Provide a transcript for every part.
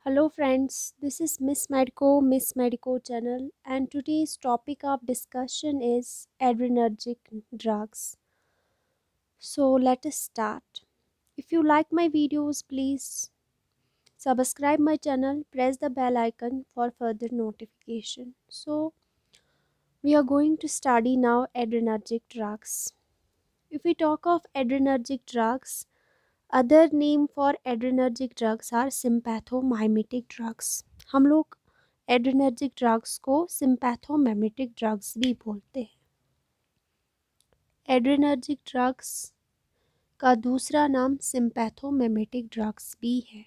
Hello friends, this is Miss Medico channel, and today's topic of discussion is adrenergic drugs. So let us start. If you like my videos, please subscribe my channel, press the bell icon for further notification. So we are going to study now adrenergic drugs. If we talk of adrenergic drugs, other name for adrenergic drugs are sympathomimetic drugs. हम लोग adrenergic drugs को sympathomimetic drugs भी बोलते हैं। Adrenergic drugs का दूसरा नाम sympathomimetic drugs भी है।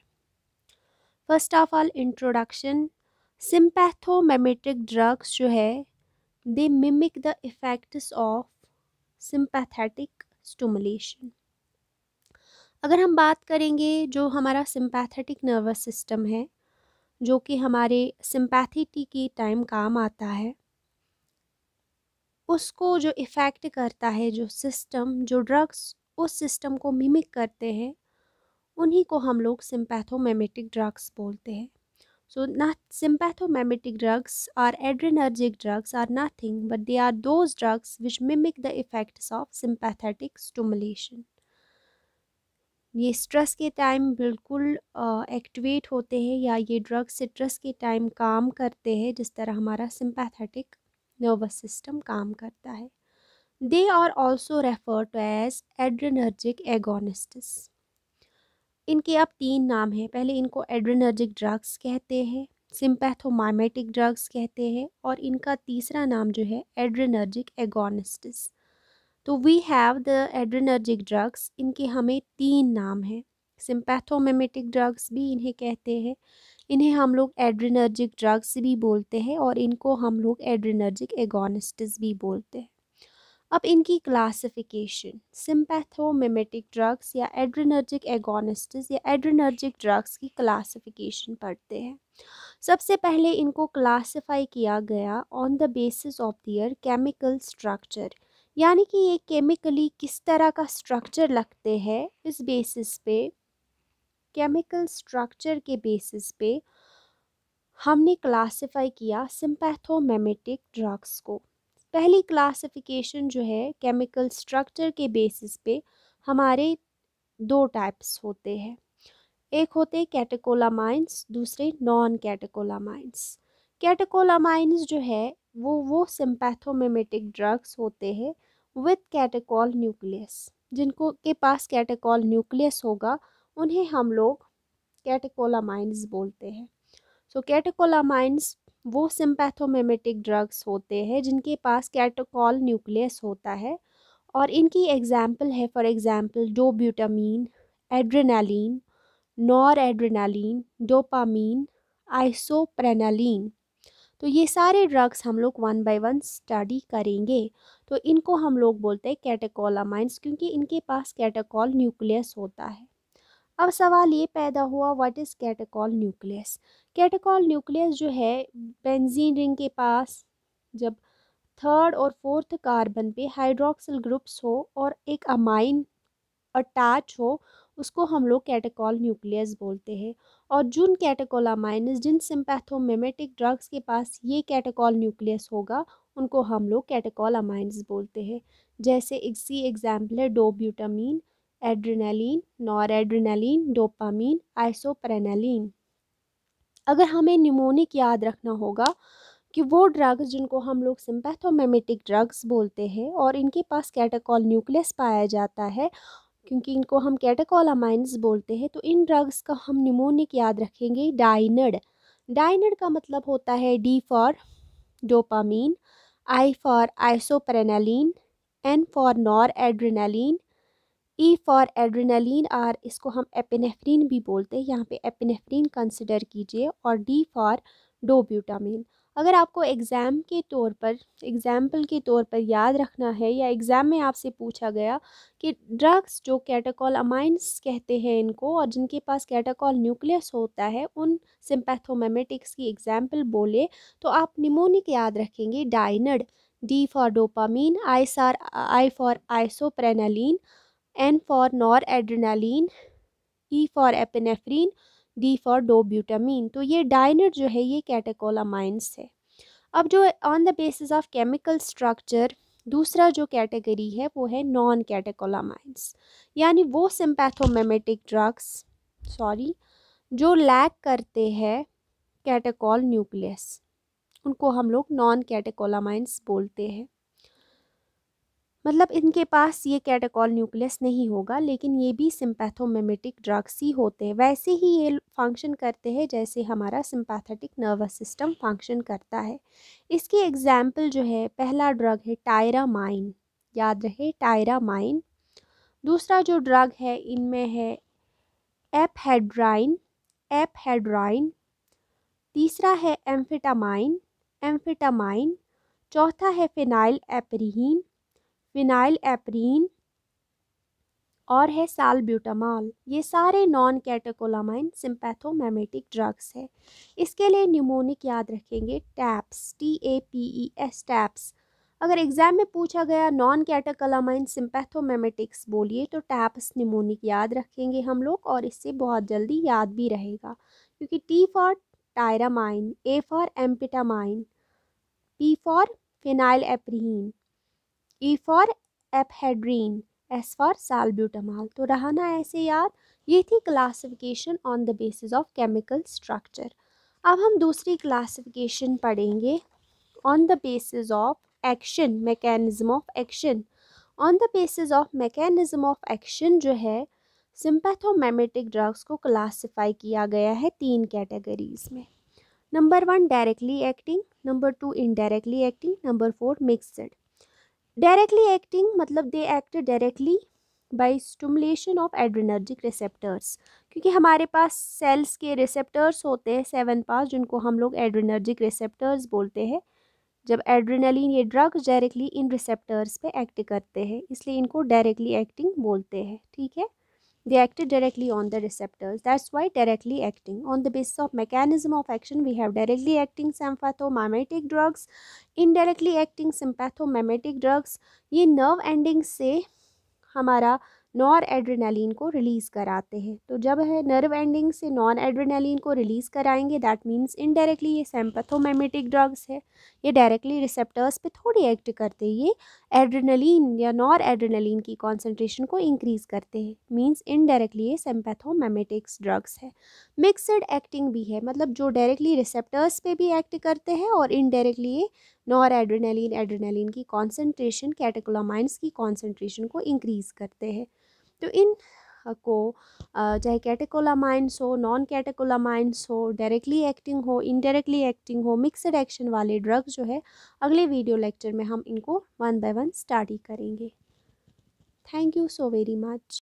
First of all introduction, sympathomimetic drugs जो है they mimic the effects of sympathetic stimulation. अगर हम बात करेंगे जो हमारा सिंपैथेटिक नर्वस सिस्टम है जो कि हमारे सिंपैथी के टाइम काम आता है, उसको जो इफ़ेक्ट करता है जो सिस्टम, जो ड्रग्स उस सिस्टम को मिमिक करते हैं, उन्हीं को हम लोग सिंपैथोमिमेटिक ड्रग्स बोलते हैं। सो ना sympathomimetic drugs or adrenergic drugs are nothing but they are those drugs which mimic the effects of sympathetic stimulation. ये स्ट्रेस के टाइम बिल्कुल एक्टिवेट होते हैं या ये ड्रग्स स्ट्रेस के टाइम काम करते हैं जिस तरह हमारा सिंपैथेटिक नर्वस सिस्टम काम करता है। They are also refer to as adrenergic agonists. इनके अब तीन नाम हैं। पहले इनको एड्रेनर्जिक ड्रग्स कहते हैं, सिंपैथोमाइमेटिक ड्रग्स कहते हैं और इनका तीसरा नाम जो है एड्रेनर्जिक एगोनिस्ट्स। तो we have the adrenergic drugs, इनके हमें तीन नाम हैं। सिंपैथोमिमेटिक ड्रग्स भी इन्हें कहते हैं, इन्हें हम लोग एड्रेनर्जिक ड्रग्स भी बोलते हैं और इनको हम लोग एड्रेनर्जिक एगोनिस्ट्स भी बोलते हैं। अब इनकी क्लासिफिकेशन, सिंपैथोमिमेटिक ड्रग्स या एड्रेनर्जिक एगोनिस्ट्स या एड्रेनर्जिक ड्रग्स की क्लासिफिकेशन पढ़ते हैं। सबसे पहले इनको क्लासिफाई किया गया on the basis of their chemical structure, यानी कि ये केमिकली किस तरह का स्ट्रक्चर लगते हैं, इस बेसिस पे, केमिकल स्ट्रक्चर के बेसिस पे हमने क्लासिफाई किया सिंपैथोमिमेटिक ड्रग्स को। पहली क्लासिफिकेशन जो है केमिकल स्ट्रक्चर के बेसिस पे, हमारे दो टाइप्स होते हैं। एक होते हैं कैटेकोलामाइंस, दूसरे नॉन कैटेकोलामाइंस। कैटेकोलामाइंस जो है वो सिंपैथोमिमेटिक ड्रग्स होते हैं विथ कैटेकॉल न्यूक्लियस। जिनको के पास कैटेकॉल न्यूक्लियस होगा उन्हें हम लोग कैटेकोलामाइंस बोलते हैं। सो कैटेकोलामाइंस वो सिंपैथोमिमेटिक ड्रग्स होते हैं जिनके पास कैटेकॉल न्यूक्लियस होता है और इनकी एग्जाम्पल है, फॉर एग्जाम्पल डोब्यूटामीन, एड्रेनालीन, नॉर एड्रेनालीन, डोपामीन, आइसोप्रेनालीन। तो ये सारे ड्रग्स हम लोग वन बाय वन स्टडी करेंगे। तो इनको हम लोग बोलते हैं कैटेकोलामाइंस क्योंकि इनके पास कैटेकॉल न्यूक्लियस होता है। अब सवाल ये पैदा हुआ, what is catechol nucleus. Catechol nucleus जो है बेंजीन रिंग के पास जब थर्ड और फोर्थ कार्बन पे हाइड्रोक्सिल ग्रुप्स हो और एक अमाइन अटैच हो, उसको हम लोग कैटेकॉल न्यूक्लियस बोलते हैं। और जिन कैटेकोलामाइंस, जिन सिंपैथोमिमेटिक ड्रग्स के पास ये कैटेकॉल न्यूक्लियस होगा उनको हम लोग कैटेकोलामाइंस बोलते हैं। जैसे इसी एग्जाम्पल है डोब्यूटामीन, एड्रेनालीन, नॉर एड्रेनालीन, डोपामीन, आइसोप्रेनालीन। अगर हमें निमोनिक याद रखना होगा कि वो ड्रग्स जिनको हम लोग सिंपैथोमिमेटिक ड्रग्स बोलते हैं और इनके पास कैटेकॉल न्यूक्लियस पाया जाता है क्योंकि इनको हम कैटेकोलामाइंस बोलते हैं, तो इन ड्रग्स का हम निमोनिक याद रखेंगे डाइनड। डाइनड का मतलब होता है D for dopamine, I for isoprenaline, N for noradrenaline, E for adrenaline, और इसको हम एपिनेफ्रीन भी बोलते हैं, यहाँ पे एपिनेफ्रीन कंसिडर कीजिए, और डी फॉर डोब्यूटामीन। अगर आपको एग्ज़ाम के तौर पर, एग्जाम्पल के तौर पर याद रखना है या एग्ज़ाम में आपसे पूछा गया कि ड्रग्स जो कैटेकॉल अमाइंस कहते हैं इनको और जिनके पास कैटेकॉल न्यूक्लियस होता है, उन सिंपैथोमिमेटिक्स की एग्जाम्पल बोले तो आप निमोनिक याद रखेंगे dined, D for dopamine, I for isoprenaline, N for noradrenaline, E for epinephrine, D for dobutamine. तो ये डाइनर जो है ये कैटेकोलामाइंस है। अब जो on the basis of chemical structure दूसरा जो कैटेगरी है वो है नॉन कैटेकोलामाइंस, यानी वो सिंपैथोमिमेटिक ड्रग्स जो लैक करते हैं कैटेकोल न्यूक्लियस, उनको हम लोग नॉन कैटेकोलामाइंस बोलते हैं। मतलब इनके पास ये कैटेकोल न्यूक्लियस नहीं होगा, लेकिन ये भी सिंपैथोमिमेटिक ड्रग्स ही होते हैं। वैसे ही ये फंक्शन करते हैं जैसे हमारा सिंपैथेटिक नर्वस सिस्टम फंक्शन करता है। इसकी एग्जाम्पल जो है, पहला ड्रग है टायरामाइन, याद रहे टायरामाइन। दूसरा जो ड्रग है इनमें है एपहेड्राइन। तीसरा है एम्फेटामाइन। चौथा है फिनाइल एपरीन और है सालब्यूटामॉल। ये सारे नॉन कैटेकोलामाइन सिंपैथोमिमेटिक ड्रग्स है। इसके लिए न्यूमोनिक याद रखेंगे टैप्स, TAPES टैप्स। अगर एग्जाम में पूछा गया नॉन कैटेकोलामाइन सिंपैथोमिमेटिक्स बोलिए तो टैप्स न्यूमोनिक याद रखेंगे हम लोग, और इससे बहुत जल्दी याद भी रहेगा, क्योंकि T for tyramine, A for amphetamine, P for phenylephrine, E for ephedrine, S for salbutamol. तो रहा ना ऐसे याद। ये थी classification on the basis of chemical structure. अब हम दूसरी क्लासिफिकेशन पढ़ेंगे on the basis of action, mechanism of action. On the basis of mechanism of action जो है सिंपैथोमिमेटिक ड्रग्स को क्लासिफाई किया गया है 3 कैटेगरीज में। Number 1 directly acting, number 2 indirectly acting, number 4 mixed. Directly acting मतलब they act directly by stimulation of adrenergic receptors, क्योंकि हमारे पास सेल्स के रिसेप्टर्स होते हैं 7 पास, जिनको हम लोग एड्रेनर्जिक रिसेप्टर्स बोलते हैं। जब एड्रेनलिन ये ड्रग्स डायरेक्टली इन रिसेप्टर्स पे एक्ट करते हैं, इसलिए इनको डायरेक्टली एक्टिंग बोलते हैं। ठीक है, they acted directly on the receptors, that's why directly acting. On the basis of mechanism of action we have directly acting sympathomimetic drugs, indirectly acting sympathomimetic drugs। ये नर्व एंडिंग से हमारा nor adrenaline को release कराते हैं। तो जब है nerve ending से नॉन एड्रेनालिन को रिलीज़ कराएंगे, दैट मीन्स इनडायरेक्टली ये सिंपैथोमिमेटिक ड्रग्स है। ये डायरेक्टली रिसेप्टर्स पे थोड़ी एक्ट करते हैं, ये एड्रेनालिन या नॉर एड्रेनालिन की कॉन्सेंट्रेशन को इंक्रीज़ करते हैं, मीन्स इनडायरेक्टली ये सिंपैथोमिमेटिक्स ड्रग्स है। मिक्सड एक्टिंग भी है, मतलब जो डायरेक्टली रिसेप्टर्स पे भी एक्ट करते हैं और इनडायरेक्टली ये नॉर एड्रेनालिन की कॉन्सेंट्रेशन, कैटेकोलामाइंस की कॉन्सेंट्रेशन को इंक्रीज़ करते हैं। तो इन को चाहे कैटेकोलामाइंस हो, नॉन कैटेकोलामाइंस हो, डायरेक्टली एक्टिंग हो, इनडायरेक्टली एक्टिंग हो, मिक्सड एक्शन वाले ड्रग्स जो है अगले वीडियो लेक्चर में हम इनको 1 बाय 1 स्टडी करेंगे। Thank you so very much.